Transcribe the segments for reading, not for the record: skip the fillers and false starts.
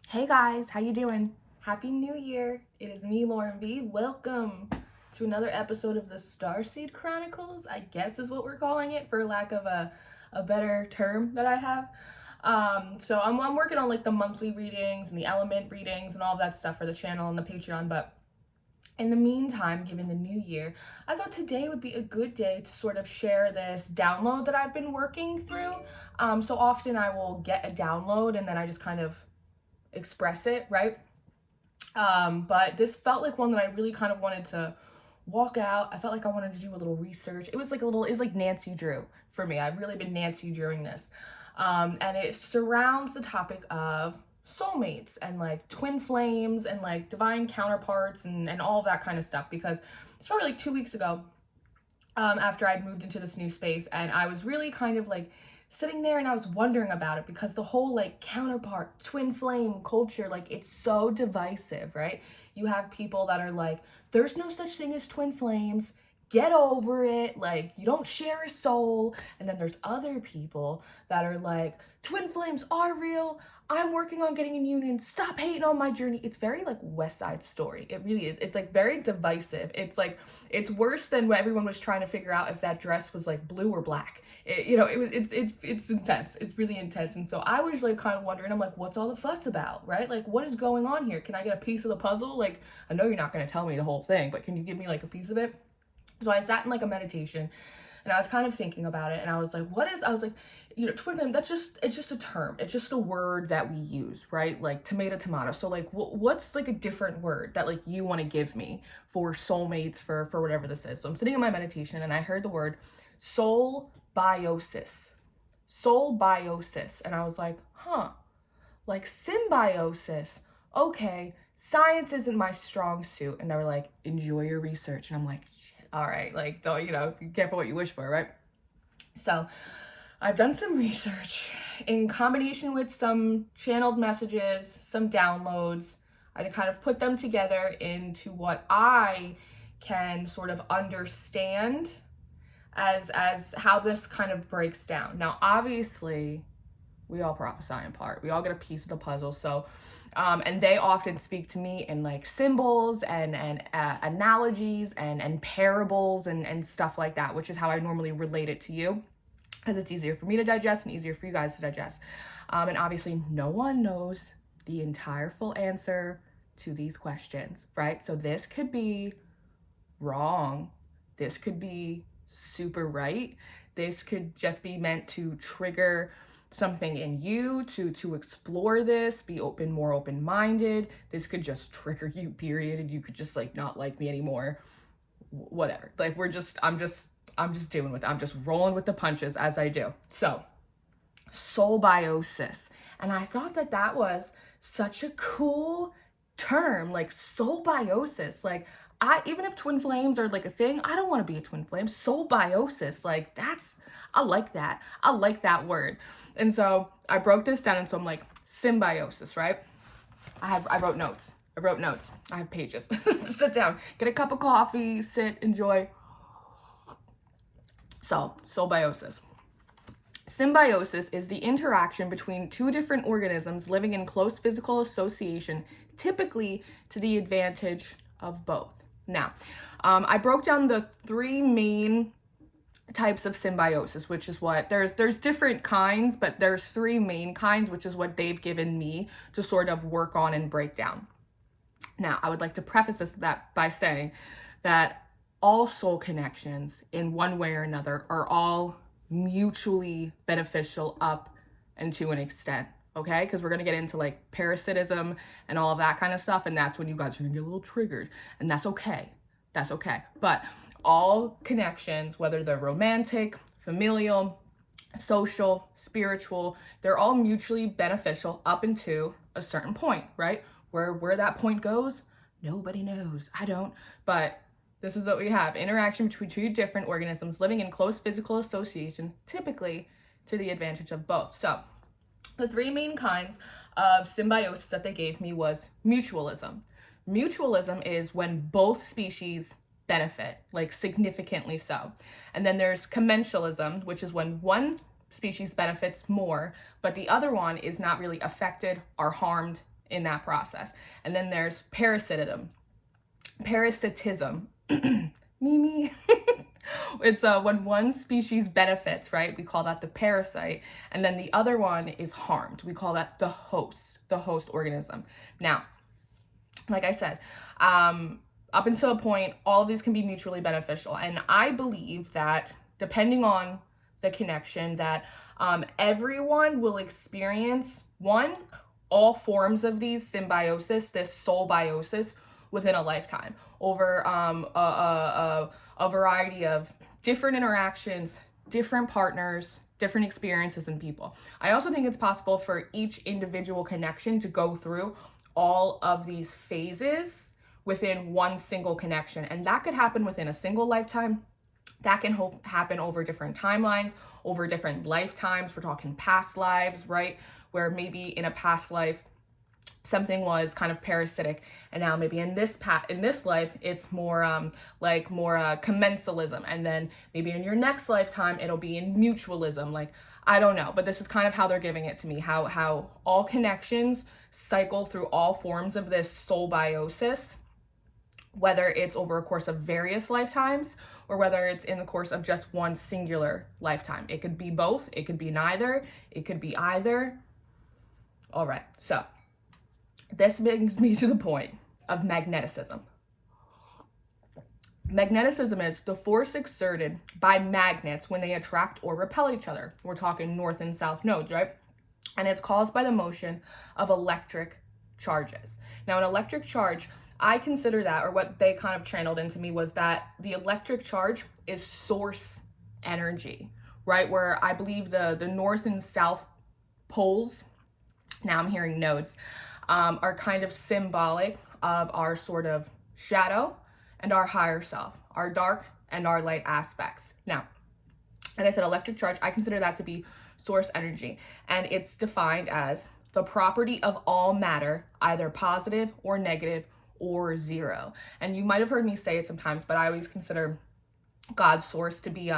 Hey guys, how you doing? Happy New Year. It is me, Lauren B. Welcome to another episode of the Starseed Chronicles, I guess is what we're calling it for lack of a better term that I have. So I'm working on like the monthly readings and the element readings and all of that stuff for the channel and the Patreon, but in the meantime, given the new year, I thought today would be a good day to sort of share this download that I've been working through. So often I will get a download and then I just kind of express it, right? But this felt like one that I really kind of wanted to walk out. I felt like I wanted to do a little research. It was like Nancy Drew for me. I've really been Nancy Drewing this. And it surrounds the topic of soulmates and like twin flames and like divine counterparts and all of that kind of stuff, because it's probably like 2 weeks ago, after I'd moved into this new space, and I was really kind of like sitting there and I was wondering about it, because the whole like counterpart twin flame culture, like it's so divisive, right? You have people that are like, there's no such thing as twin flames, get over it, like you don't share a soul. And then there's other people that are like, twin flames are real, I'm working on getting in union, stop hating on my journey. It's very like West Side Story. It really is. It's like very divisive. It's like, it's worse than what everyone was trying to figure out if that dress was like blue or black. It's intense. It's really intense. And so I was like kind of wondering, I'm like, what's all the fuss about, right? Like, what is going on here? Can I get a piece of the puzzle? Like, I know you're not going to tell me the whole thing, but can you give me like a piece of it? So I sat in like a meditation and I was kind of thinking about it, and I was like, twin flame, it's just a term. It's just a word that we use, right? Like tomato. So like, what's like a different word that like you want to give me for soulmates, for whatever this is? So I'm sitting in my meditation and I heard the word Soul-Biosis. Soul-Biosis. And I was like, like symbiosis. Okay, science isn't my strong suit. And they were like, enjoy your research. And I'm like, all right, like, don't, be careful what you wish for, right? So I've done some research in combination with some channeled messages, some downloads. I kind of put them together into what I can sort of understand as how this kind of breaks down. Now, obviously, we all prophesy in part. We all get a piece of the puzzle. So, and they often speak to me in like symbols and analogies and parables and stuff like that, which is how I normally relate it to you, because it's easier for me to digest and easier for you guys to digest. And obviously, no one knows the entire full answer to these questions, right? So this could be wrong. This could be super right. This could just be meant to trigger something in you to explore this, be more open-minded. This could just trigger you, period, and you could just like not like me anymore. Whatever. Like I'm just doing with it. I'm just rolling with the punches as I do. So, Soul-Biosis. And I thought that was such a cool term, like Soul-Biosis. Like, even if twin flames are like a thing, I don't want to be a twin flame. Soul-Biosis, like I like that. I like that word. And so I broke this down, and so I'm like, symbiosis, right? I wrote notes. I have pages. Sit down, get a cup of coffee, sit, enjoy. So, Soul-Biosis. Symbiosis is the interaction between two different organisms living in close physical association, typically to the advantage of both. Now, I broke down the three main types of symbiosis, which is what there's different kinds, but there's three main kinds, which is what they've given me to sort of work on and break down. Now, I would like to preface that by saying that all soul connections in one way or another are all mutually beneficial up and to an extent, okay? Because we're going to get into like parasitism and all of that kind of stuff, and that's when you guys are going to get a little triggered, and that's okay. That's okay. But all connections, whether they're romantic, familial, social, spiritual, they're all mutually beneficial up into a certain point, right? Where that point goes, nobody knows. I don't. But this is what we have. Interaction between two different organisms living in close physical association, typically to the advantage of both. So the three main kinds of symbiosis that they gave me was mutualism. Mutualism is when both species benefit, like significantly so. And then there's commensalism, which is when one species benefits more, but the other one is not really affected or harmed in that process. And then there's parasitism. Mimi. It's when one species benefits, right? We call that the parasite. And then the other one is harmed. We call that the host organism. Now, like I said, up until a point, all of these can be mutually beneficial. And I believe that depending on the connection, that everyone will experience all forms of these symbiosis, this soul-biosis, within a lifetime over a variety of different interactions, different partners, different experiences and people. I also think it's possible for each individual connection to go through all of these phases within one single connection. And that could happen within a single lifetime. That can happen over different timelines, over different lifetimes. We're talking past lives, right? Where maybe in a past life, something was kind of parasitic, and now maybe in this life it's more commensalism, and then maybe in your next lifetime it'll be in mutualism. Like, I don't know, but this is kind of how they're giving it to me, how all connections cycle through all forms of this soul-biosis, whether it's over a course of various lifetimes or whether it's in the course of just one singular lifetime. It could be both, it could be neither, it could be either. All right, so this brings me to the point of magneticism. Magneticism is the force exerted by magnets when they attract or repel each other. We're talking north and south nodes, right? And it's caused by the motion of electric charges. Now, an electric charge, I consider that, or what they kind of channeled into me, was that the electric charge is source energy, right? Where I believe the north and south poles, now I'm hearing nodes, are kind of symbolic of our sort of shadow and our higher self, our dark and our light aspects. Now, like I said, electric charge, I consider that to be source energy, and it's defined as the property of all matter, either positive or negative or zero. And you might have heard me say it sometimes, but I always consider God's source to be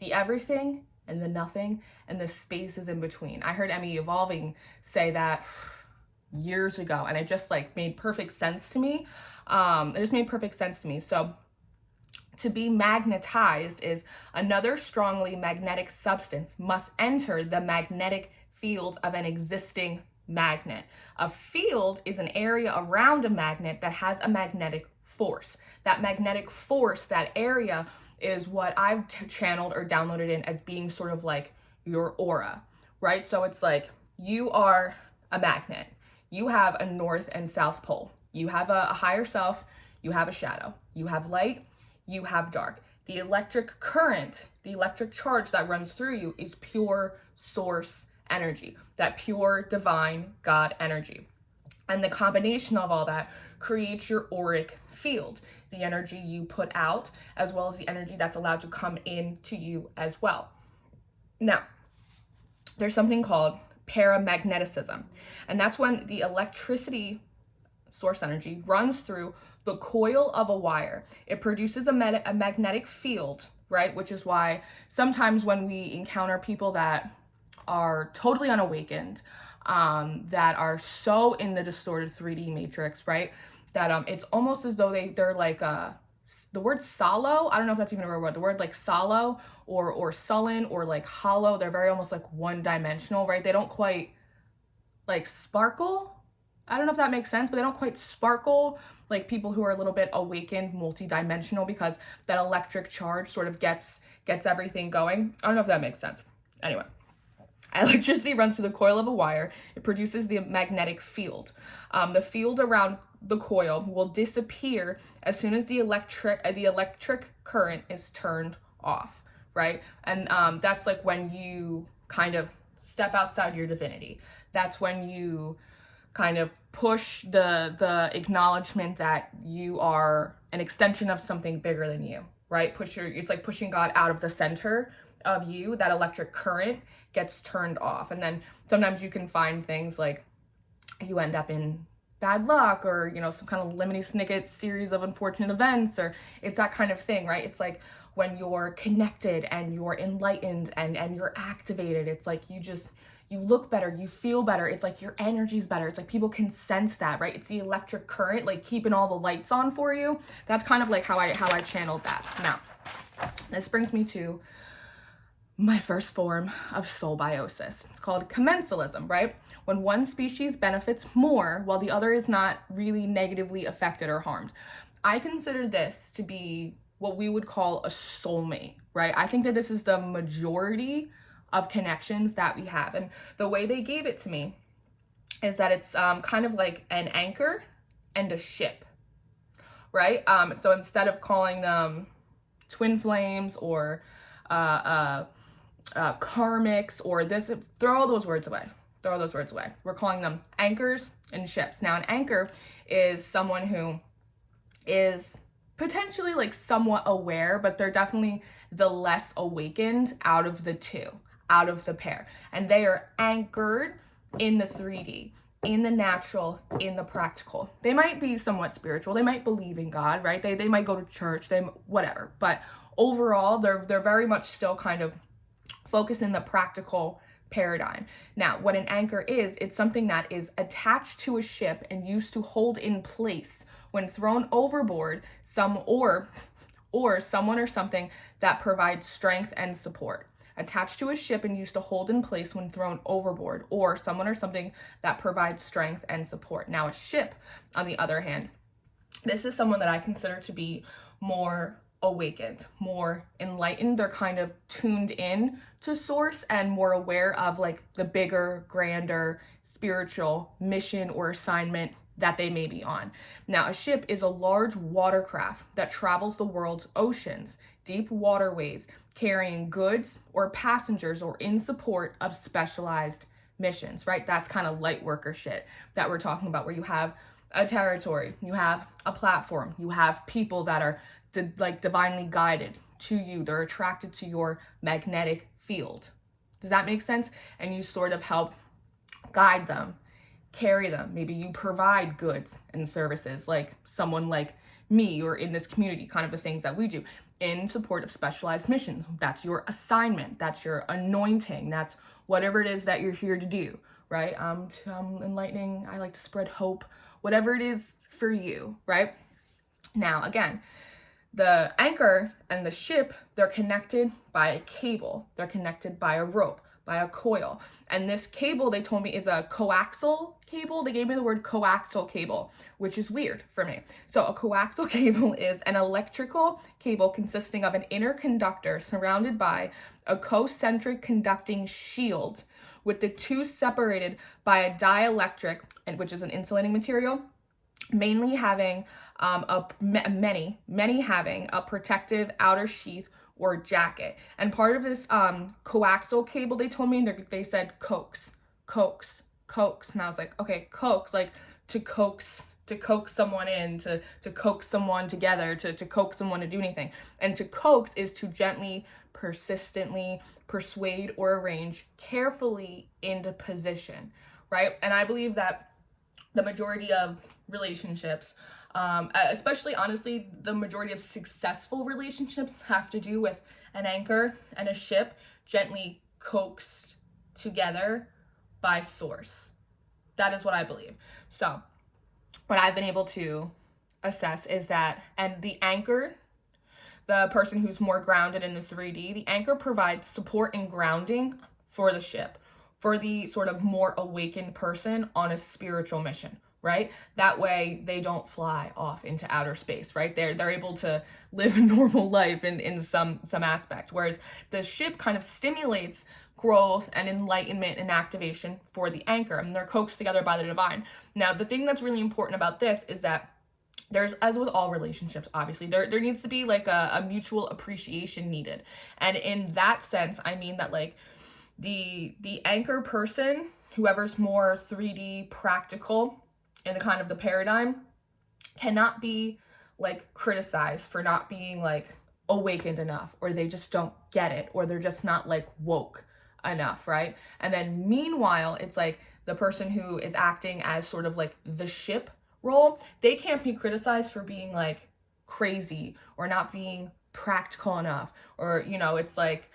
the everything and the nothing and the spaces in between. I heard Emmy Evolving say that years ago, and it just made perfect sense to me. It just made perfect sense to me. So to be magnetized is another strongly magnetic substance must enter the magnetic field of an existing magnet. A field is an area around a magnet that has a magnetic force. That magnetic force, that area, is what I've channeled or downloaded in as being sort of like your aura, right? So it's like you are a magnet. You have a north and south pole. You have a higher self, you have a shadow, you have light, you have dark. The electric current, the electric charge that runs through you is pure source energy, that pure divine God energy. And the combination of all that creates your auric field, the energy you put out, as well as the energy that's allowed to come into you as well. Now, there's something called paramagnetism, and that's when the electricity source energy runs through the coil of a wire. It produces a magnetic field, right? Which is why sometimes when we encounter people that are totally unawakened, that are so in the distorted 3D matrix, right? That it's almost as though they're like the word solo, I don't know if that's even a real word, the word like solo or sullen or like hollow, they're very almost like one-dimensional, right? They don't quite like sparkle. I don't know if that makes sense, but they don't quite sparkle like people who are a little bit awakened, multi-dimensional, because that electric charge sort of gets everything going. I don't know if that makes sense. Anyway, electricity runs through the coil of a wire. It produces the magnetic field. The field around the coil will disappear as soon as the electric current is turned off, right? And that's like when you kind of step outside your divinity. That's when you kind of push the acknowledgement that you are an extension of something bigger than you, right? It's like pushing God out of the center of you. That electric current gets turned off. And then sometimes you can find things like you end up in bad luck, or, you know, some kind of lemony snicket series of unfortunate events, or it's that kind of thing, right? It's like when you're connected and you're enlightened and you're activated, it's like you you look better, you feel better. It's like your energy's better. It's like people can sense that, right? It's the electric current, like keeping all the lights on for you. That's kind of like how I channeled that. Now, this brings me to my first form of Soul-Biosis. It's called commensalism, right? When one species benefits more while the other is not really negatively affected or harmed. I consider this to be what we would call a soulmate, right? I think that this is the majority of connections that we have. And the way they gave it to me is that it's kind of like an anchor and a ship, right? So instead of calling them twin flames or karmics or this, throw all those words away. Throw those words away. We're calling them anchors and ships. Now, an anchor is someone who is potentially like somewhat aware, but they're definitely the less awakened out of the two, out of the pair. And they are anchored in the 3D, in the natural, in the practical. They might be somewhat spiritual. They might believe in God, right? They might go to church, whatever. But overall, they're very much still kind of focused in the practical paradigm. Now, what an anchor is, it's something that is attached to a ship and used to hold in place when thrown overboard, someone or something that provides strength and support. Attached to a ship and used to hold in place when thrown overboard, or someone or something that provides strength and support. Now, a ship, on the other hand, this is someone that I consider to be more awakened, more enlightened. They're kind of tuned in to source and more aware of like the bigger, grander spiritual mission or assignment that they may be on. Now, a ship is a large watercraft that travels the world's oceans, deep waterways, carrying goods or passengers or in support of specialized missions, right? That's kind of light worker shit that we're talking about, where you have a territory, you have a platform, you have people that are divinely guided to you. They're attracted to your magnetic field. Does that make sense? And you sort of help guide them, carry them. Maybe you provide goods and services like someone like me or in this community, kind of the things that we do in support of specialized missions. That's your assignment. That's your anointing. That's whatever it is that you're here to do, right? Enlightening. I like to spread hope, whatever it is for you, right? Now, again, the anchor and the ship, they're connected by a cable. They're connected by a rope, by a coil. And this cable, they told me, is a coaxial cable. They gave me the word coaxial cable, which is weird for me. So a coaxial cable is an electrical cable consisting of an inner conductor surrounded by a concentric conducting shield, with the two separated by a dielectric, which is an insulating material, mainly having many having a protective outer sheath or jacket. And part of this coaxial cable, they told me, they said coax. And I was like, okay, coax, like to coax someone in, to coax someone together, to coax someone to do anything. And to coax is to gently, persistently persuade or arrange carefully into position, right? And I believe that the majority of relationships, especially honestly, the majority of successful relationships have to do with an anchor and a ship gently coaxed together by source. That is what I believe. So what I've been able to assess is that, and the anchor, the person who's more grounded in the 3D, the anchor provides support and grounding for the ship, for the sort of more awakened person on a spiritual mission, right? That way they don't fly off into outer space, right? They're able to live a normal life in some aspect, whereas the ship kind of stimulates growth and enlightenment and activation for the anchor, and they're coaxed together by the divine. Now, the thing that's really important about this is that there's, as with all relationships, obviously, there needs to be like a mutual appreciation needed. And in that sense, I mean that like the anchor person, whoever's more 3D practical in the kind of the paradigm, cannot be like criticized for not being like awakened enough, or they just don't get it, or they're just not like woke enough, right? And then meanwhile, it's like the person who is acting as sort of like the ship role, they can't be criticized for being like crazy or not being practical enough, or, you know, it's like,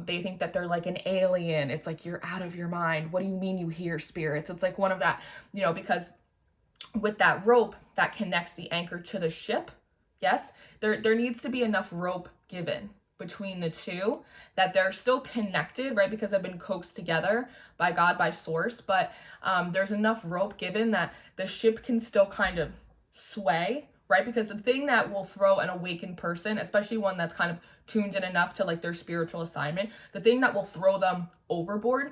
they think that they're like an alien. It's like, you're out of your mind. What do you mean you hear spirits? It's like one of that, you know, because with that rope that connects the anchor to the ship, yes, there needs to be enough rope given between the two that they're still connected, right? Because they've been coaxed together by God, by source, but there's enough rope given that the ship can still kind of sway, right? Because the thing that will throw an awakened person, especially one that's kind of tuned in enough to like their spiritual assignment, the thing that will throw them overboard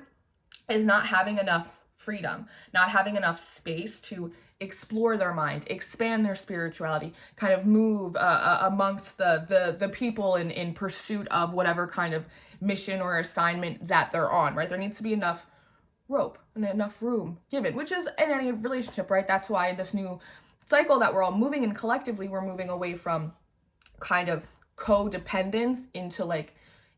is not having enough freedom, not having enough space to explore their mind, expand their spirituality, kind of move amongst the people in pursuit of whatever kind of mission or assignment that they're on, right? There needs to be enough rope and enough room given, which is in any relationship, right? That's why this new cycle that we're all moving in collectively, we're moving away from kind of codependence into like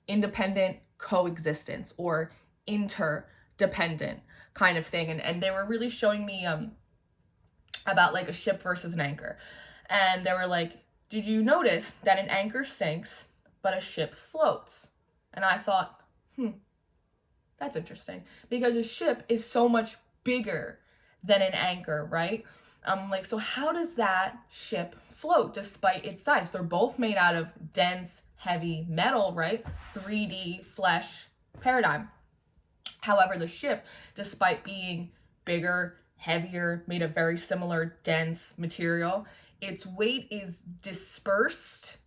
independent coexistence or interdependent kind of thing. And they were really showing me about like a ship versus an anchor. And they were like, did you notice that an anchor sinks, but a ship floats? And I thought, that's interesting, because a ship is so much bigger than an anchor, right? Like, so how does that ship float despite its size? They're both made out of dense, heavy metal, right? 3D flesh paradigm. However, the ship, despite being bigger, heavier, made of very similar dense material, its weight is dispersed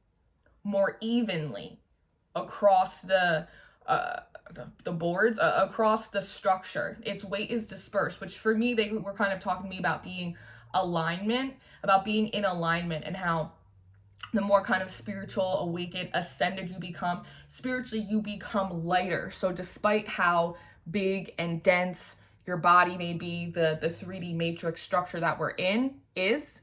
more evenly across the boards, across the structure. Its weight is dispersed, which for me, they were kind of talking to me about being alignment, about being in alignment, and how the more kind of spiritual, awakened, ascended you become, spiritually you become lighter. So despite how big and dense your body may be, the 3D matrix structure that we're in is,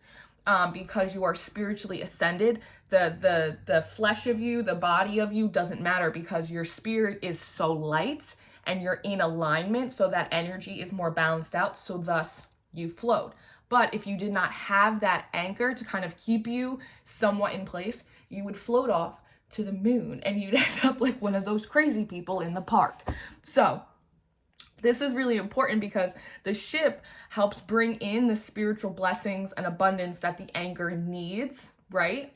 because you are spiritually ascended, the flesh of you, the body of you doesn't matter, because your spirit is so light and you're in alignment, so that energy is more balanced out, so thus you float. But if you did not have that anchor to kind of keep you somewhat in place, you would float off to the moon and you'd end up like one of those crazy people in the park. So this is really important, because the ship helps bring in the spiritual blessings and abundance that the anchor needs, right?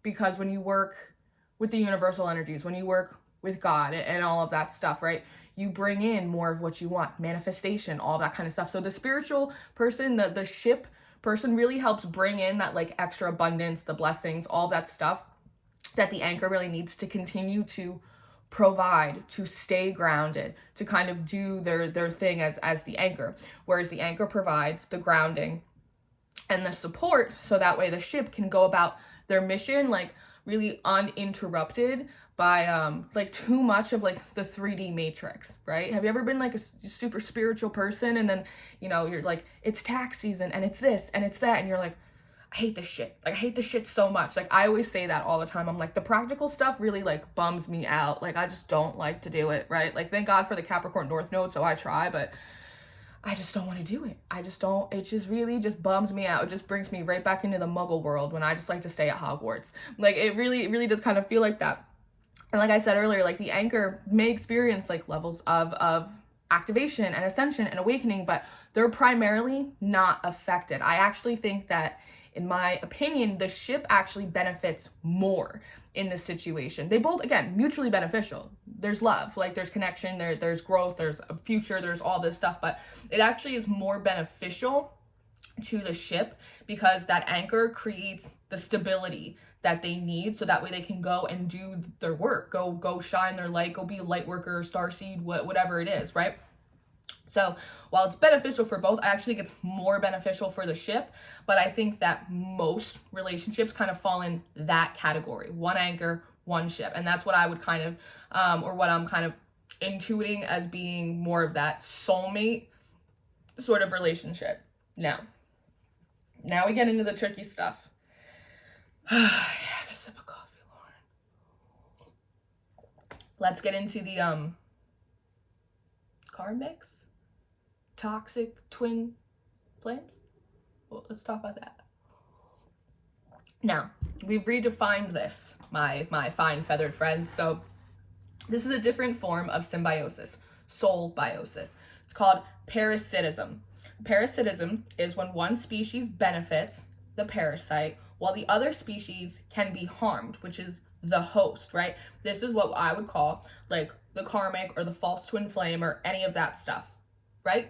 Because when you work with the universal energies, when you work with God and all of that stuff, right? You bring in more of what you want, manifestation, all that kind of stuff. So the spiritual person, the ship person, really helps bring in that like extra abundance, the blessings, all that stuff that the anchor really needs to continue to provide, to stay grounded, to kind of do their thing as the anchor. Whereas the anchor provides the grounding and the support, so that way the ship can go about their mission like really uninterrupted by like too much of like the 3D matrix, right? Have you ever been like a super spiritual person, and then, you know, you're like, it's tax season and it's this and it's that, and you're like, I hate this shit. Like, I hate this shit so much. Like, I always say that all the time. I'm like, the practical stuff really like bums me out. Like, I just don't like to do it, right? Like, thank God for the Capricorn North Node, so I try, but I just don't want to do it. I just don't, it just really just bums me out. It just brings me right back into the Muggle world when I just like to stay at Hogwarts. Like, it really does kind of feel like that. And like I said earlier, like the anchor may experience like levels of activation and ascension and awakening, but they're primarily not affected. I actually think that, in my opinion, the ship actually benefits more in this situation. They both, again, mutually beneficial. There's love, like there's connection, there's growth, there's a future, there's all this stuff, but it actually is more beneficial to the ship, because that anchor creates the stability that they need, so that way they can go and do their work, go shine their light, go be a light worker, starseed, whatever it is, right? So while it's beneficial for both, I actually think it's more beneficial for the ship, but I think that most relationships kind of fall in that category: one anchor, one ship. And that's what I would kind of, or what I'm kind of intuiting as being more of that soulmate sort of relationship. Now we get into the tricky stuff. Have a sip of coffee, Lauren. Let's get into the card mix. Toxic twin flames. Well, let's talk about that. Now, we've redefined this, my fine feathered friends. So this is a different form of symbiosis, soul-biosis. It's called parasitism. Parasitism is when one species benefits the parasite while the other species can be harmed, which is the host, right? This is what I would call like the karmic or the false twin flame or any of that stuff, right?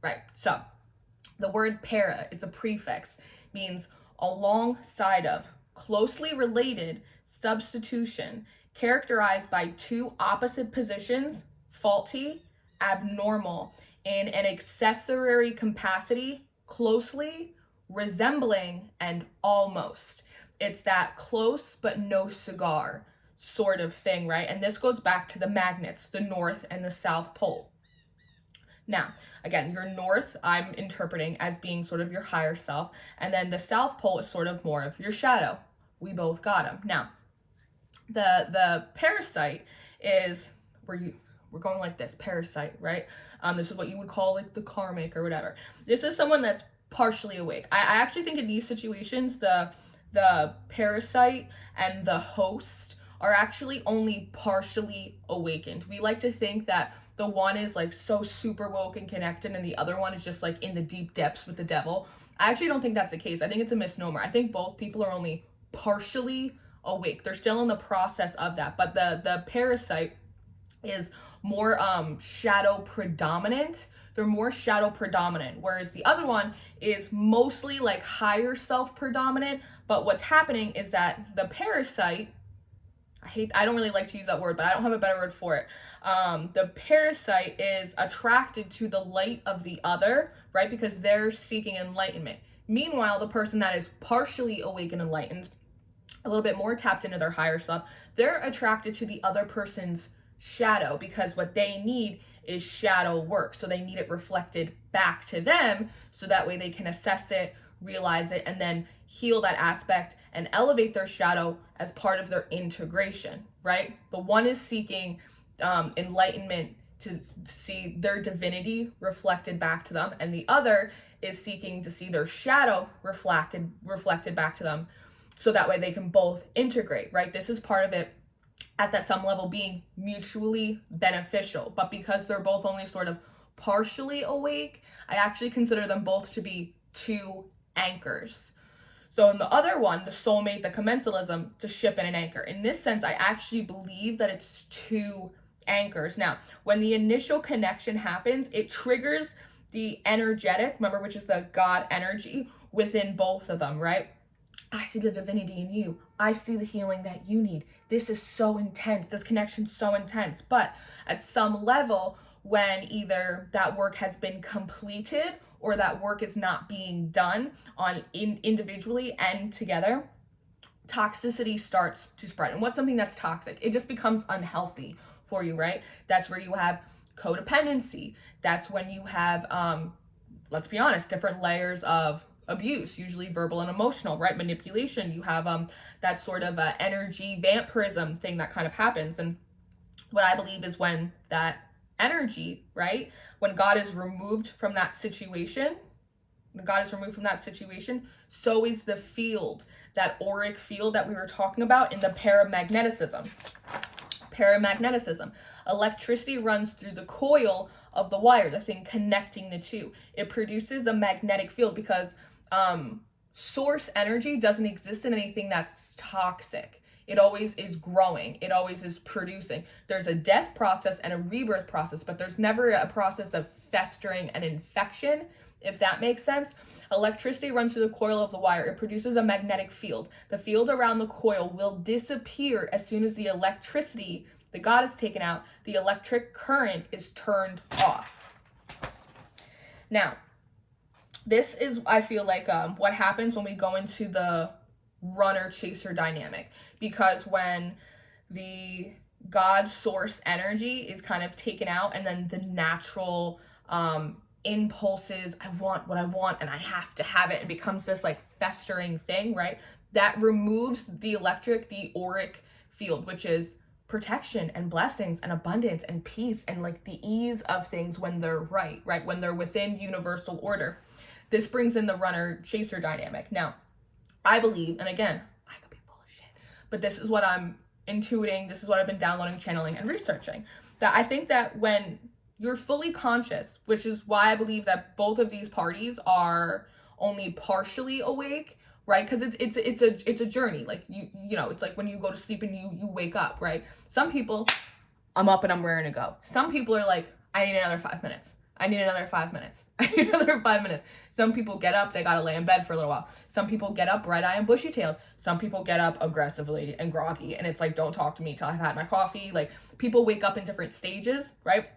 Right. So the word para, it's a prefix, means alongside of, closely related, substitution, characterized by two opposite positions, faulty, abnormal, in an accessory capacity, closely, resembling, and almost. It's that close but no cigar sort of thing, right? And this goes back to the magnets, the North and the South Pole. Now, again, your North, I'm interpreting as being sort of your higher self, and then the South Pole is sort of more of your shadow. We both got them. Now, the parasite is we're going like this, parasite, right? This is what you would call like the karmic or whatever. This is someone that's partially awake. I actually think in these situations, the parasite and the host are actually only partially awakened. We like to think that the one is like so super woke and connected and the other one is just like in the deep depths with the devil. I actually don't think that's the case. I think it's a misnomer. I think both people are only partially awake. They're still in the process of that, but the parasite is more shadow predominant. They're more shadow predominant, whereas the other one is mostly like higher self predominant. But what's happening is that the parasite, I don't really like to use that word, but I don't have a better word for it. The parasite is attracted to the light of the other, right? Because they're seeking enlightenment. Meanwhile, the person that is partially awake and enlightened, a little bit more tapped into their higher self, they're attracted to the other person's shadow because what they need is shadow work. So they need it reflected back to them so that way they can assess it, realize it, and then heal that aspect and elevate their shadow as part of their integration, right? The one is seeking enlightenment to see their divinity reflected back to them, and the other is seeking to see their shadow reflected back to them so that way they can both integrate, right? This is part of it at that some level being mutually beneficial, but because they're both only sort of partially awake, I actually consider them both to be two anchors. So in the other one, the soulmate, the commensalism, to ship in an anchor. In this sense, I actually believe that it's two anchors. Now, when the initial connection happens, it triggers the energetic, remember, which is the God energy within both of them, right? I see the divinity in you. I see the healing that you need. This is so intense. This connection's so intense. But at some level, when either that work has been completed or that work is not being done on individually and together, toxicity starts to spread. And what's something that's toxic? It just becomes unhealthy for you, right? That's where you have codependency. That's when you have, let's be honest, different layers of abuse, usually verbal and emotional, right? Manipulation. You have that sort of energy vampirism thing that kind of happens. And what I believe is when that energy, right, when God is removed from that situation, so is the field, that auric field that we were talking about in the paramagnetism. Electricity runs through the coil of the wire, the thing connecting the two. It produces a magnetic field because source energy doesn't exist in anything that's toxic. It always is growing. It always is producing. There's a death process and a rebirth process, but there's never a process of festering and infection, if that makes sense. Electricity runs through the coil of the wire. It produces a magnetic field. The field around the coil will disappear as soon as the electricity, the God is taken out, the electric current is turned off. Now, this is, I feel like, what happens when we go into the runner-chaser dynamic. Because when the God source energy is kind of taken out and then the natural impulses, I want what I want and I have to have it, it becomes this like festering thing, right? That removes the electric, the auric field, which is protection and blessings and abundance and peace and like the ease of things when they're right? When they're within universal order. This brings in the runner-chaser dynamic. Now, I believe, and again, I could be but this is what I'm intuiting, this is what I've been downloading, channeling, and researching. That I think that when you're fully conscious, which is why I believe that both of these parties are only partially awake, right? Because it's a journey. Like you know, it's like when you go to sleep and you wake up, right? Some people, I'm up and I'm raring to go. Some people are like, I need another 5 minutes. I need another 5 minutes. I need another 5 minutes. Some people get up, they gotta lay in bed for a little while. Some people get up bright-eyed and bushy-tailed. Some people get up aggressively and groggy, and it's like, don't talk to me till I've had my coffee. Like, people wake up in different stages, right?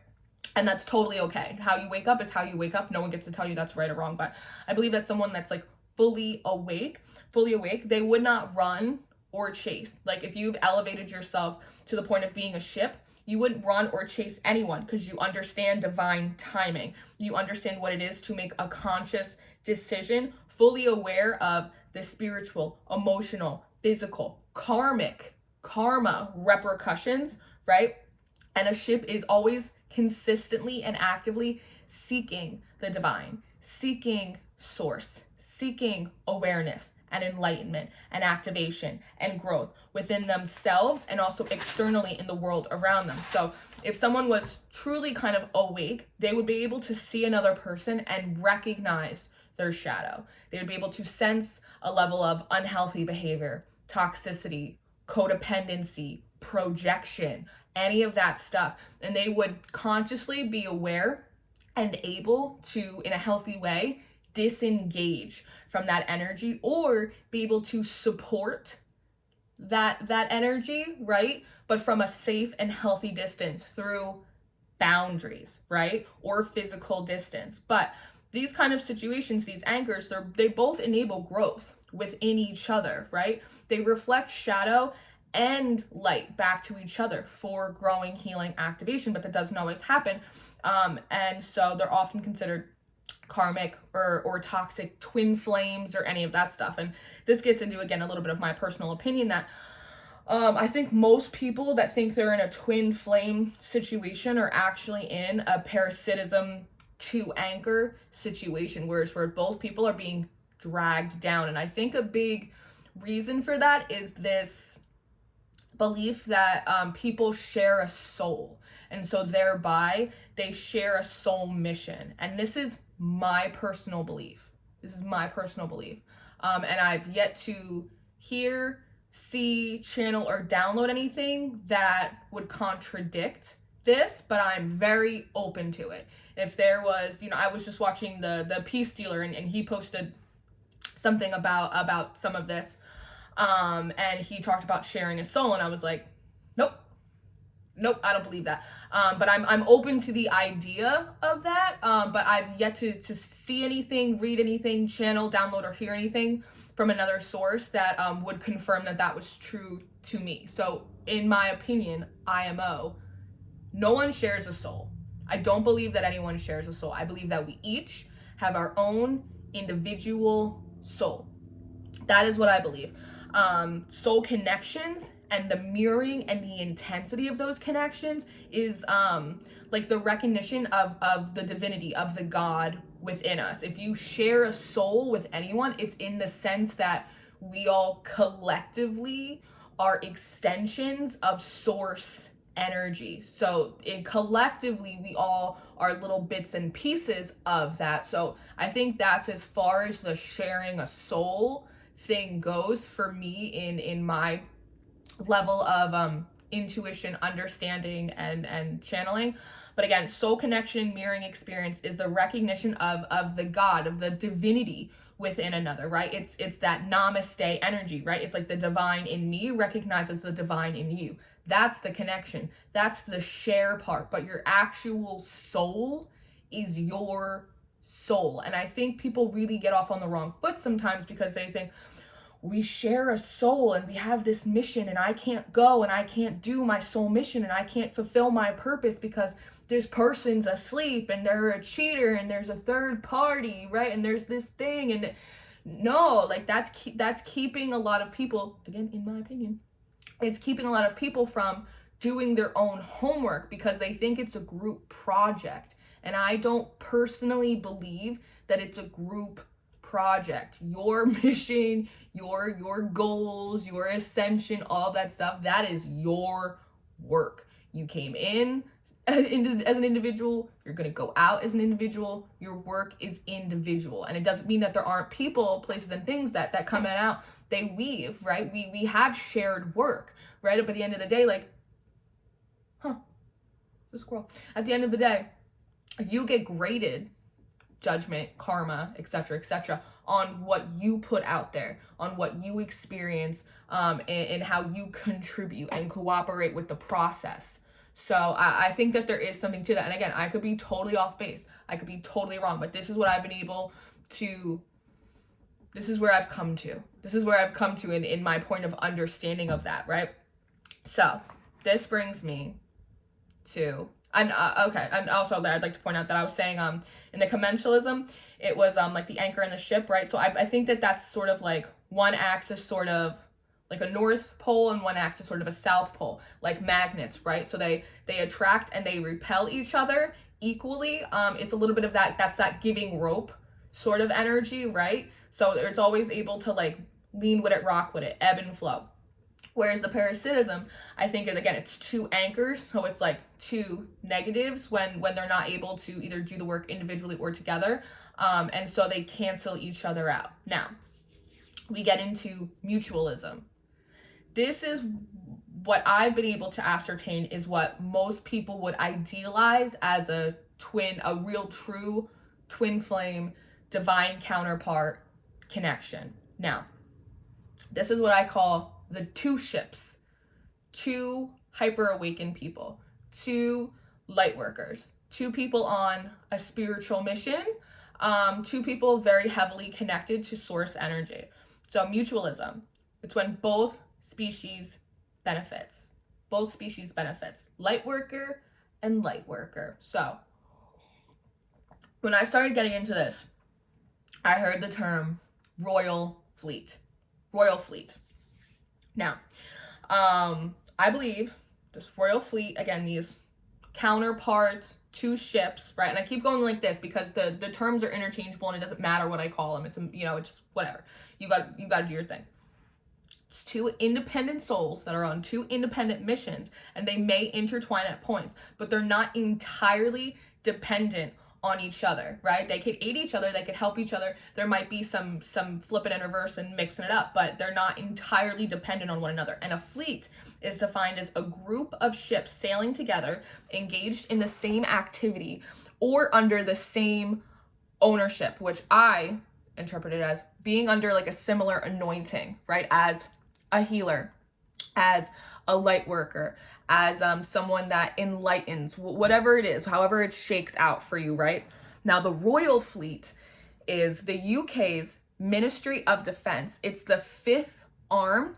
And that's totally okay. How you wake up is how you wake up. No one gets to tell you that's right or wrong. But I believe that someone that's like fully awake, they would not run or chase. Like, if you've elevated yourself to the point of being a ship, you wouldn't run or chase anyone because you understand divine timing. You understand what it is to make a conscious decision, fully aware of the spiritual, emotional, physical, karma repercussions, right? And a ship is always consistently and actively seeking the divine, seeking source, seeking awareness and enlightenment and activation and growth within themselves and also externally in the world around them. So if someone was truly kind of awake, they would be able to see another person and recognize their shadow. They would be able to sense a level of unhealthy behavior, toxicity, codependency, projection, any of that stuff. And they would consciously be aware and able to, in a healthy way, disengage from that energy or be able to support that energy, right? But from a safe and healthy distance through boundaries, right? Or physical distance. But these kind of situations, these anchors, they both enable growth within each other, right? They reflect shadow and light back to each other for growing, healing, activation, but that doesn't always happen. And so they're often considered karmic or toxic twin flames or any of that stuff. And this gets into, again, a little bit of my personal opinion that I think most people that think they're in a twin flame situation are actually in a parasitism to anchor situation, where both people are being dragged down. And I think a big reason for that is this belief that people share a soul, and so thereby they share a soul mission. And this is my personal belief. And I've yet to hear, see, channel, or download anything that would contradict this, but I'm very open to it. If there was, I was just watching the Peace Dealer, and he posted something about some of this, and he talked about sharing a soul, and I was like, nope, I don't believe that. But I'm open to the idea of that, but I've yet to see anything, read anything, channel, download, or hear anything from another source that would confirm that was true to me. So in my opinion, IMO, no one shares a soul. I don't believe that anyone shares a soul. I believe that we each have our own individual soul. That is what I believe. Soul connections and the mirroring and the intensity of those connections is like the recognition of the divinity, of the God within us. If you share a soul with anyone, it's in the sense that we all collectively are extensions of source energy. So collectively, we all are little bits and pieces of that. So I think that's as far as the sharing a soul thing goes for me in my level of intuition, understanding, and channeling. But again, soul connection, mirroring experience is the recognition of the God, of the divinity within another, right? It's that namaste energy, right? It's like the divine in me recognizes the divine in you. That's the connection. That's the share part. But your actual soul is your soul. And I think people really get off on the wrong foot sometimes because they think, we share a soul and we have this mission, and I can't go and I can't do my soul mission and I can't fulfill my purpose because this person's asleep and they're a cheater and there's a third party, right? And there's this thing. And no, like that's keeping a lot of people, again, in my opinion, it's keeping a lot of people from doing their own homework because they think it's a group project. And I don't personally believe that it's a group project, your mission, your goals, your ascension, all that stuff. That is your work. You came in as an individual, you're going to go out as an individual. Your work is individual, and it doesn't mean that there aren't people, places, and things that come in and out. They weave, right? We have shared work, right? But at the end of the day, like, the squirrel. At the end of the day, you get graded, judgment, karma, etc., on what you put out there, on what you experience, and how you contribute and cooperate with the process. So I think that there is something to that. And again, I could be totally off base. I could be totally wrong, but this is what I've been able to, this is where I've come to. This is where I've come to in my point of understanding of that, right? So this brings me to, and okay, and also I'd like to point out that I was saying in the commensalism, it was like the anchor in the ship, right? So I think that that's sort of like one axis sort of like a north pole and one axis sort of a south pole, like magnets, right? So they attract and they repel each other equally. It's a little bit of that's that giving rope sort of energy, right? So it's always able to like lean with it, rock with it, ebb and flow. Whereas the parasitism, I think, is, again, it's two anchors. So it's like two negatives when they're not able to either do the work individually or together. And so they cancel each other out. Now, we get into mutualism. This is what I've been able to ascertain is what most people would idealize as a twin, a real true twin flame, divine counterpart connection. Now, this is what I call the two ships, two hyper awakened people, two light workers, two people on a spiritual mission, two people very heavily connected to source energy. So mutualism, it's when both species benefits, light worker and light worker. So when I started getting into this, I heard the term royal fleet. Now, I believe this royal fleet, again, these counterparts, two ships, right? And I keep going like this because the terms are interchangeable and it doesn't matter what I call them. It's, it's just whatever. You got to do your thing. It's two independent souls that are on two independent missions, and they may intertwine at points, but they're not entirely dependent on each other, right? They could aid each other, they could help each other. There might be some flipping and reverse and mixing it up, but they're not entirely dependent on one another. And a fleet is defined as a group of ships sailing together, engaged in the same activity or under the same ownership, which I interpreted as being under like a similar anointing, right? As a healer, as a light worker, as someone that enlightens, whatever it is, however it shakes out for you, right? Now, the Royal Fleet is the UK's Ministry of Defense. It's the fifth arm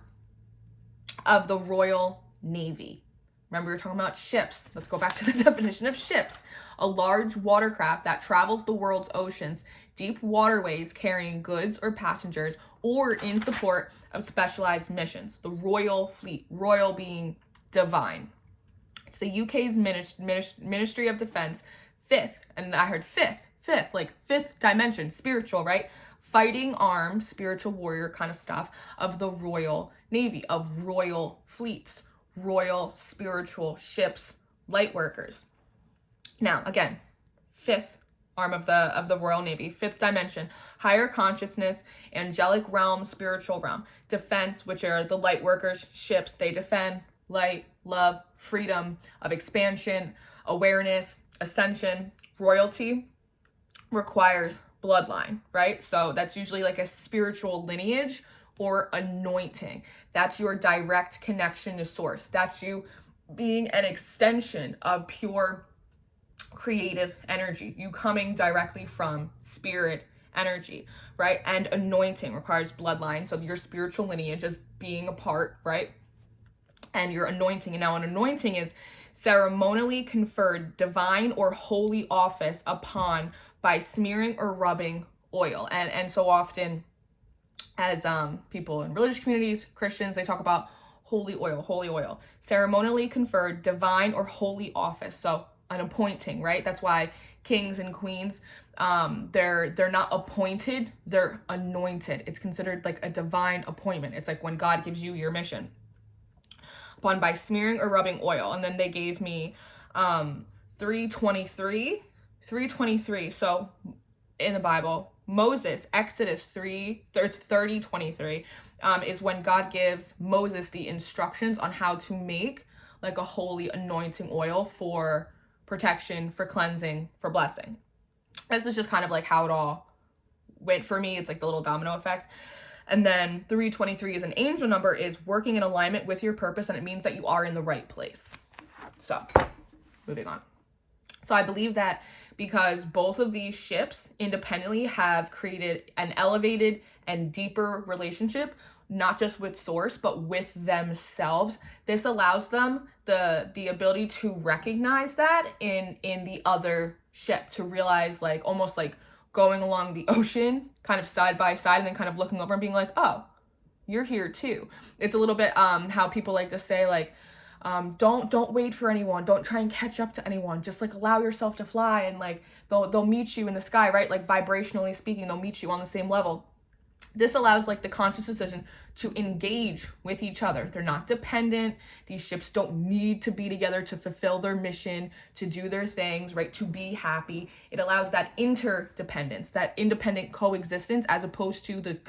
of the Royal Navy. Remember, we were talking about ships. Let's go back to the definition of ships. A large watercraft that travels the world's oceans, deep waterways carrying goods or passengers, or in support of specialized missions. The Royal Fleet, royal being divine. It's the UK's Ministry of Defense, fifth, and I heard fifth, like fifth dimension, spiritual, right? Fighting arm, spiritual warrior kind of stuff of the Royal Navy, of royal fleets, royal spiritual ships, light workers. Now, again, fifth arm of the Royal Navy, fifth dimension, higher consciousness, angelic realm, spiritual realm, defense, which are the light workers, ships, they defend light, love, freedom of expansion, awareness, ascension. Royalty requires bloodline, right? So that's usually like a spiritual lineage or anointing. That's your direct connection to source. That's you being an extension of pure creative energy, you coming directly from spirit energy, right? And anointing requires bloodline. So your spiritual lineage is being a part, right? And your anointing. And now an anointing is ceremonially conferred divine or holy office upon by smearing or rubbing oil. And so often as people in religious communities, Christians, they talk about holy oil, ceremonially conferred divine or holy office. So an appointing, right? That's why kings and queens They're not appointed, they're anointed. It's considered like a divine appointment. It's like when God gives you your mission upon by smearing or rubbing oil. And then they gave me 3:23. So in the Bible, Moses, Exodus 30:23, is when God gives Moses the instructions on how to make like a holy anointing oil for protection, for cleansing, for blessing. This is just kind of like how it all went for me. It's like the little domino effects. And then 3:23 is an angel number, is working in alignment with your purpose, and it means that you are in the right place. So, moving on. So I believe that because both of these ships independently have created an elevated and deeper relationship, not just with source, but with themselves, this allows them the ability to recognize that in the other ship, to realize like almost like going along the ocean kind of side by side and then kind of looking over and being like, oh, you're here too. It's a little bit how people like to say like, don't wait for anyone, don't try and catch up to anyone, just like allow yourself to fly, and like they'll meet you in the sky, right? Like vibrationally speaking, they'll meet you on the same level. This allows like the conscious decision to engage with each other. They're not dependent. These ships don't need to be together to fulfill their mission, to do their things, right? To be happy. It allows that interdependence, that independent coexistence, as opposed to the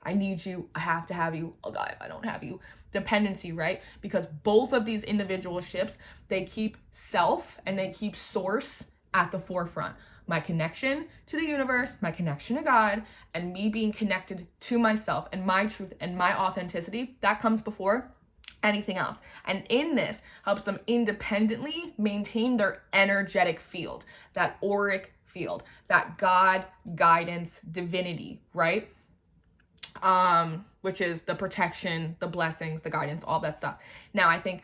I need you, I have to have you, I'll die if I don't have you, dependency, right? Because both of these individual ships, they keep self and they keep source at the forefront. My connection to the universe, my connection to God, and me being connected to myself and my truth and my authenticity, that comes before anything else. And in this helps them independently maintain their energetic field, that auric field, that God, guidance, divinity, right? Which is the protection, the blessings, the guidance, all that stuff. Now, I think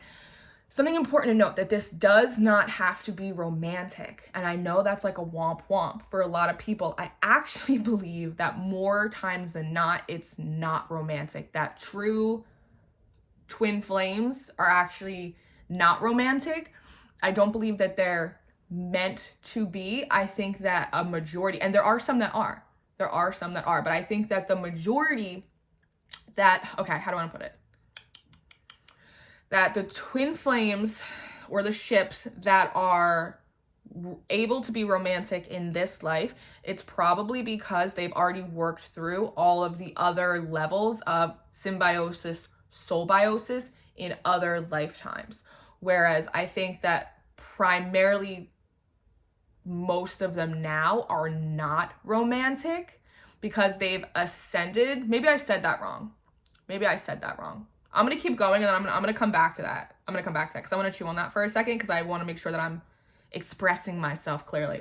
something important to note, that this does not have to be romantic. And I know that's like a womp womp for a lot of people. I actually believe that more times than not, it's not romantic. That true twin flames are actually not romantic. I don't believe that they're meant to be. I think that a majority, and there are some that are, but I think that the majority okay, how do I want to put it? That the twin flames or the ships that are able to be romantic in this life, it's probably because they've already worked through all of the other levels of symbiosis, soul-biosis in other lifetimes. Whereas I think that primarily most of them now are not romantic because they've ascended. Maybe I said that wrong. I'm going to keep going, and then I'm going to come back to that. Because I want to chew on that for a second, because I want to make sure that I'm expressing myself clearly.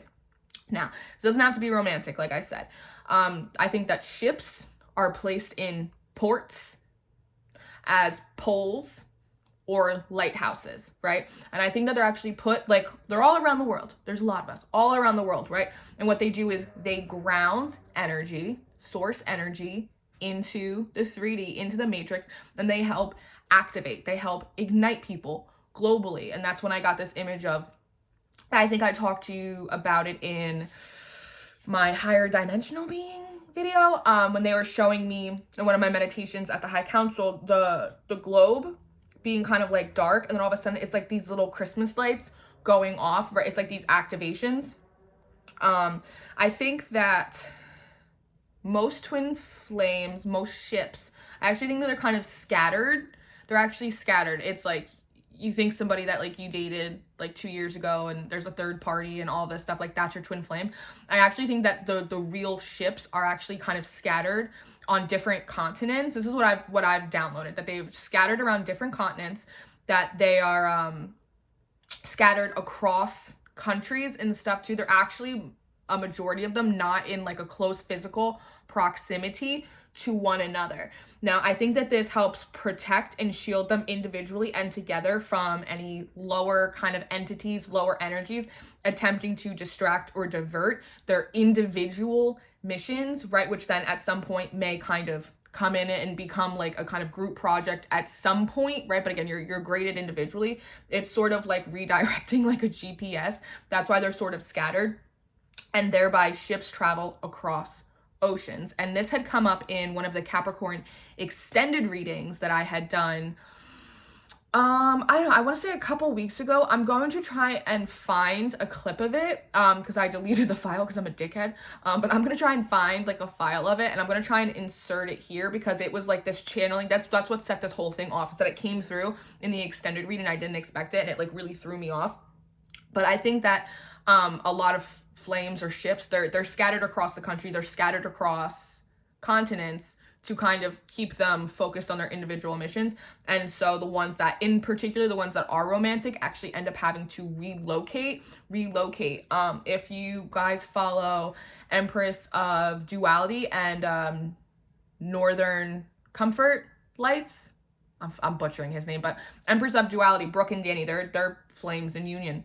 Now, this doesn't have to be romantic, like I said. I think that ships are placed in ports as poles or lighthouses, right? And I think that they're actually put, like, they're all around the world. There's a lot of us all around the world, right? And what they do is they ground energy, source energy, into the 3D, into the matrix, and they help activate, they help ignite people globally. And that's when I got this image of, I think I talked to you about it in my higher dimensional being video, when they were showing me in one of my meditations at the High Council, the globe being kind of like dark, and then all of a sudden it's like these little Christmas lights going off, right? It's like these activations. I think that most twin flames, most ships, I actually think that they're kind of scattered. They're actually scattered. It's like you think somebody that like you dated like 2 years ago and there's a third party and all this stuff, like that's your twin flame. I actually think that the real ships are actually kind of scattered on different continents. This is what I've downloaded, that they've scattered around different continents, that they are scattered across countries and stuff too. They're actually, a majority of them, not in like a close physical proximity to one another. Now, I think that this helps protect and shield them individually and together from any lower kind of entities, lower energies attempting to distract or divert their individual missions, right? Which then at some point may kind of come in and become like a kind of group project at some point, right? But again, you're graded individually. It's sort of like redirecting like a GPS. That's why they're sort of scattered. and thereby ships travel across oceans. And this had come up in one of the Capricorn extended readings that I had done. I don't know, I want to say a couple weeks ago. I'm going to try and find a clip of it, because I deleted the file because I'm a dickhead. But I'm going to try and find like a file of it, and I'm going to try and insert it here because it was like this channeling. That's what set this whole thing off, is that it came through in the extended reading. I didn't expect it, and it like really threw me off. But I think that a lot of flames or ships, they're scattered across the country, they're scattered across continents to kind of keep them focused on their individual missions. And so the ones that, in particular, the ones that are romantic, actually end up having to relocate. If you guys follow Empress of Duality and Northern Comfort Lights, I'm butchering his name, but Empress of Duality, Brooke and Danny, they're flames in union.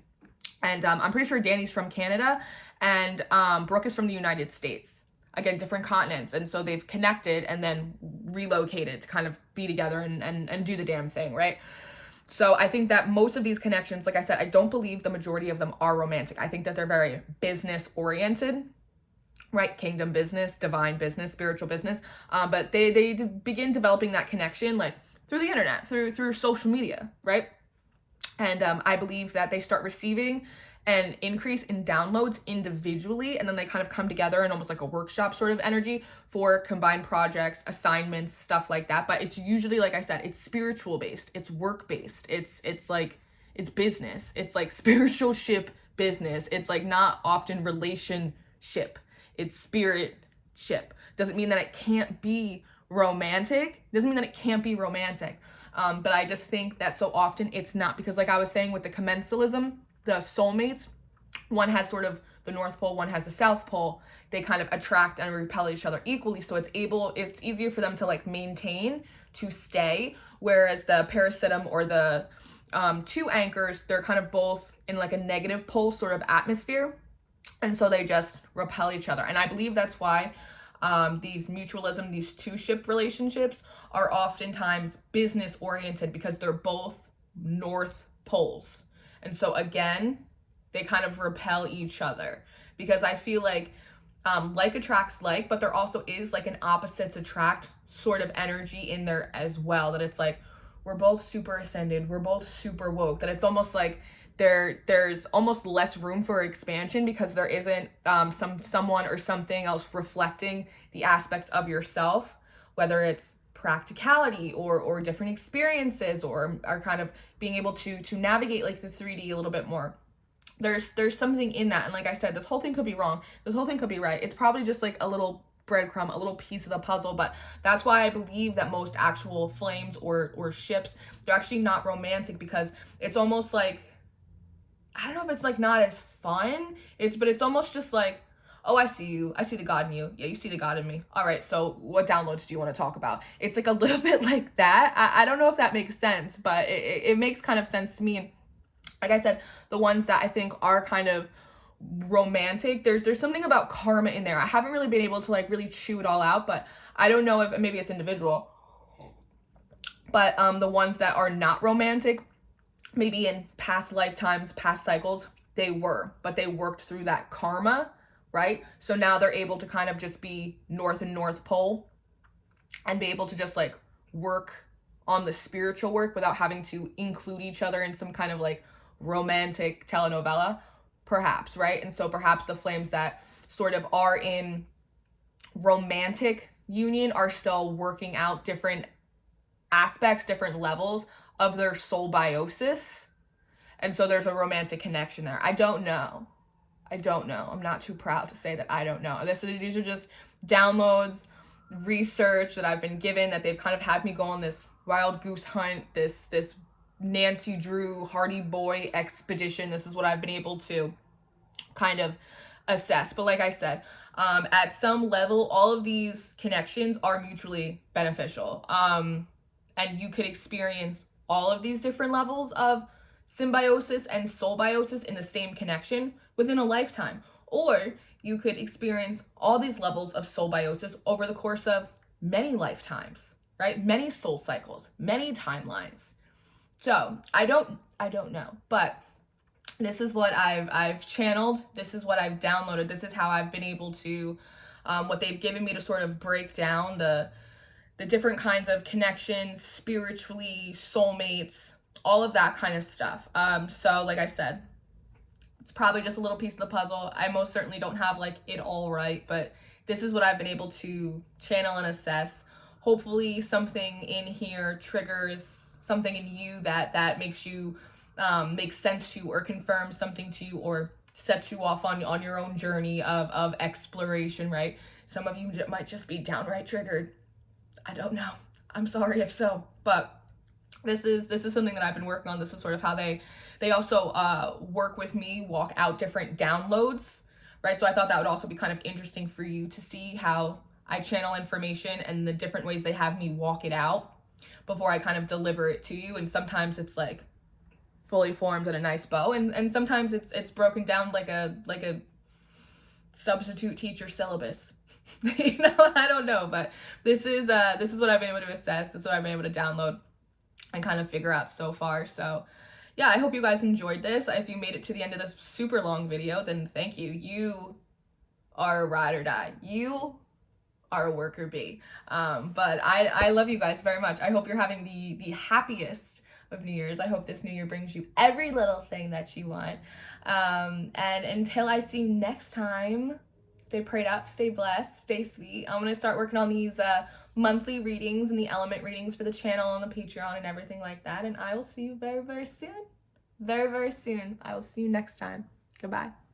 And I'm pretty sure Danny's from Canada, and Brooke is from the United States. Again, different continents. And so they've connected and then relocated to kind of be together and do the damn thing, right? So I think that most of these connections, like I said, I don't believe the majority of them are romantic. I think that they're very business oriented, right? Kingdom business, divine business, spiritual business. But they begin developing that connection like through the internet, through social media, right? And I believe that they start receiving an increase in downloads individually, and then they kind of come together in almost like a workshop sort of energy for combined projects, assignments, stuff like that. But it's usually, like I said, it's spiritual based, it's work based, it's like, it's business, it's like spiritual ship business. It's like not often relationship, it's spirit ship. Doesn't mean that it can't be romantic, doesn't mean that it can't be romantic. But I just think that so often it's not, because like I was saying with the commensalism, the soulmates, one has sort of the North Pole, one has the South Pole. They kind of attract and repel each other equally. So it's easier for them to like maintain, to stay. Whereas the parasitum or the two anchors, they're kind of both in like a negative pole sort of atmosphere. And so they just repel each other. And I believe that's why these mutualism, these two ship relationships are oftentimes business oriented, because they're both North Poles. And so again, they kind of repel each other, because I feel like attracts like, but there also is like an opposites attract sort of energy in there as well, that it's like, we're both super ascended, we're both super woke, that it's almost like there's almost less room for expansion, because there isn't someone or something else reflecting the aspects of yourself, whether it's practicality or different experiences, or are kind of being able to navigate like the 3D a little bit more. There's something in that. And like I said, this whole thing could be wrong, this whole thing could be right. It's probably just like a little breadcrumb, a little piece of the puzzle. But that's why I believe that most actual flames or ships, they're actually not romantic, because it's almost like, I don't know if it's like not as fun, but it's almost just like, oh, I see you, I see the God in you, yeah, you see the God in me, all right, so what downloads do you want to talk about? It's like a little bit like that. I don't know if that makes sense, but it makes kind of sense to me. And like I said, the ones that I think are kind of romantic, there's something about karma in there. I haven't really been able to like really chew it all out, but I don't know if maybe it's individual. But the ones that are not romantic, maybe in past lifetimes, past cycles, but they worked through that karma, right? So now they're able to kind of just be North and North Pole and be able to just like work on the spiritual work without having to include each other in some kind of like romantic telenovela, perhaps, right? And so perhaps the flames that sort of are in romantic union are still working out different aspects, different levels of their Soul-Biosis. And so there's a romantic connection there. I don't know. I'm not too proud to say that I don't know. These are just downloads, research that I've been given, that they've kind of had me go on this wild goose hunt, this Nancy Drew Hardy Boy expedition. This is what I've been able to kind of assess. But like I said, at some level, all of these connections are mutually beneficial. And you could experience all of these different levels of symbiosis and soul-biosis in the same connection within a lifetime. Or you could experience all these levels of soul-biosis over the course of many lifetimes, right? Many soul cycles, many timelines. So I don't know, but this is what I've channeled. This is what I've downloaded. This is how I've been able to, what they've given me to sort of break down the different kinds of connections, spiritually, soulmates, all of that kind of stuff. So like I said, it's probably just a little piece of the puzzle. I most certainly don't have like it all right, but this is what I've been able to channel and assess. Hopefully something in here triggers something in you that makes you, makes sense to you, or confirms something to you, or sets you off on your own journey of exploration, right? Some of you might just be downright triggered. I don't know. I'm sorry if so, but this is something that I've been working on. This is sort of how they also work with me, walk out different downloads, right? So I thought that would also be kind of interesting for you to see how I channel information and the different ways they have me walk it out before I kind of deliver it to you. And sometimes it's like fully formed in a nice bow, and sometimes it's broken down like a substitute teacher syllabus. You know, I don't know, but this is what I've been able to assess. This is what I've been able to download and kind of figure out so far. So yeah, I hope you guys enjoyed this. If you made it to the end of this super long video, then thank you. You are a ride or die. You are a worker bee. But I love you guys very much. I hope you're having the happiest of New Year's. I hope this New Year brings you every little thing that you want. And until I see you next time, stay prayed up, stay blessed, stay sweet. I'm going to start working on these monthly readings and the element readings for the channel and the Patreon and everything like that. And I will see you very, very soon. Very, very soon. I will see you next time. Goodbye.